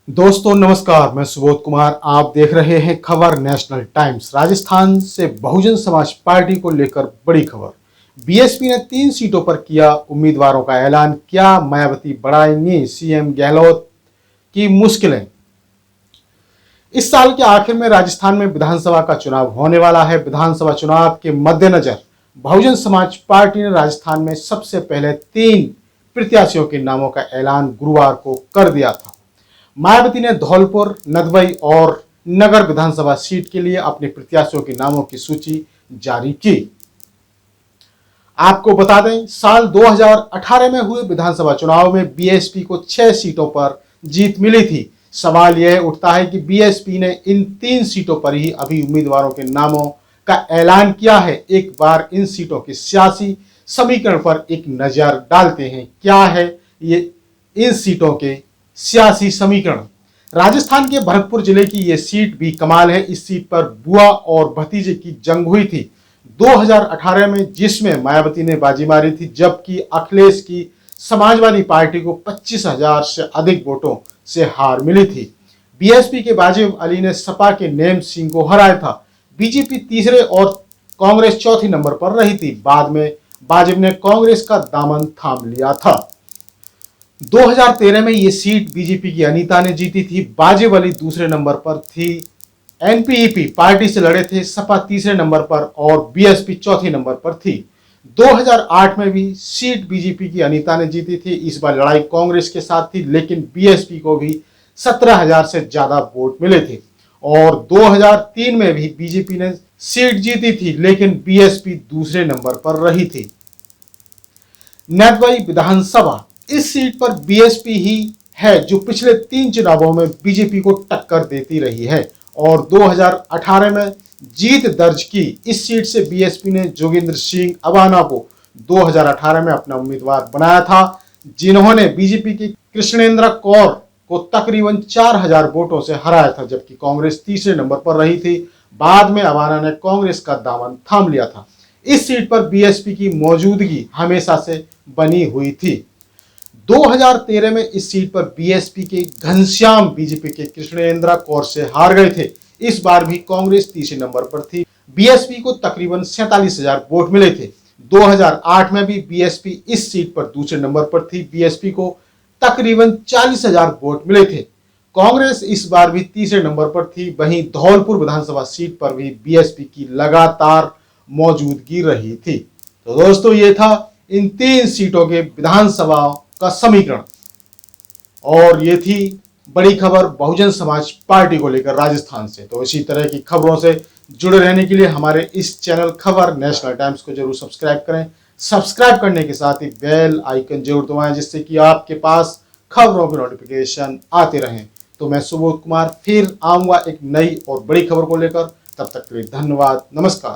दोस्तों नमस्कार, मैं सुबोध कुमार। आप देख रहे हैं खबर नेशनल टाइम्स। राजस्थान से बहुजन समाज पार्टी को लेकर बड़ी खबर। बीएसपी ने 3 सीटों पर किया उम्मीदवारों का ऐलान। क्या मायावती बढ़ाएंगी सीएम गहलोत की मुश्किलें? इस साल के आखिर में राजस्थान में विधानसभा का चुनाव होने वाला है। विधानसभा चुनाव के मद्देनजर बहुजन समाज पार्टी ने राजस्थान में सबसे पहले 3 प्रत्याशियों के नामों का ऐलान गुरुवार को कर दिया था। मायावती ने धौलपुर, नदबई और नगर विधानसभा सीट के लिए अपने प्रत्याशियों के नामों की सूची जारी की। आपको बता दें, साल 2018 में हुए विधानसभा चुनाव में बीएसपी को 6 सीटों पर जीत मिली थी। सवाल यह उठता है कि बीएसपी ने इन 3 सीटों पर ही अभी उम्मीदवारों के नामों का ऐलान किया है। एक बार इन सीटों के सियासी समीकरण पर एक नजर डालते हैं। क्या है ये इन सीटों के सियासी समीकरण? राजस्थान के भरतपुर जिले की यह सीट भी कमाल है। इस सीट पर बुआ और भतीजे की जंग हुई थी 2018 में, जिसमें मायावती ने बाजी मारी थी, जबकि अखिलेश की समाजवादी पार्टी को 25,000 से अधिक वोटों से हार मिली थी। बीएसपी के बाजिब अली ने सपा के नेम सिंह को हराया था। बीजेपी तीसरे और कांग्रेस चौथी नंबर पर रही थी। बाद में बाजिब ने कांग्रेस का दामन थाम लिया था। 2013 में ये सीट बीजेपी की अनीता ने जीती थी। बाजिब अली दूसरे नंबर पर थी। एनपीईपी पार्टी से लड़े थे। सपा तीसरे नंबर पर और बीएसपी चौथे नंबर पर थी। 2008 में भी सीट बीजेपी की अनीता ने जीती थी। इस बार लड़ाई कांग्रेस के साथ थी, लेकिन बीएसपी को भी 17,000 से ज्यादा वोट मिले थे। और 2003 में भी बीजेपी ने सीट जीती थी, लेकिन बीएसपी दूसरे नंबर पर रही थी। नदबई विधानसभा, इस सीट पर बीएसपी ही है जो पिछले 3 चुनावों में बीजेपी को टक्कर देती रही है और 2018 में जीत दर्ज की। इस सीट से बीएसपी ने जोगेंद्र सिंह अबाना को 2018 में अपना उम्मीदवार बनाया था, जिन्होंने बीजेपी की कृष्णेंद्र कौर को तकरीबन 4,000 वोटों से हराया था, जबकि कांग्रेस तीसरे नंबर पर रही थी। बाद में अबाना ने कांग्रेस का दामन थाम लिया था। इस सीट पर बीएसपी की मौजूदगी हमेशा से बनी हुई थी। 2013 में इस सीट पर बीएसपी के घनश्याम बीजेपी के कृष्णेंद्र कौर से हार गए थे। इस बार भी कांग्रेस तीसरे नंबर पर थी। बीएसपी को तकरीबन 47,000 वोट मिले थे। 2008 में भी बीएसपी इस सीट पर दूसरे नंबर पर थी। बीएसपी को तकरीबन 40,000 वोट मिले थे। कांग्रेस इस बार भी तीसरे नंबर पर थी। वहीं धौलपुर विधानसभा सीट पर भी बीएसपी की लगातार मौजूदगी रही थी। तो दोस्तों, ये था इन 3 सीटों के विधानसभा का समीकरण और ये थी बड़ी खबर बहुजन समाज पार्टी को लेकर राजस्थान से। तो इसी तरह की खबरों से जुड़े रहने के लिए हमारे इस चैनल खबर नेशनल टाइम्स को जरूर सब्सक्राइब करें। सब्सक्राइब करने के साथ ही बेल आइकन जरूर दबाएं, जिससे कि आपके पास खबरों के नोटिफिकेशन आते रहें। तो मैं सुबोध कुमार फिर आऊंगा एक नई और बड़ी खबर को लेकर। तब तक के लिए धन्यवाद, नमस्कार।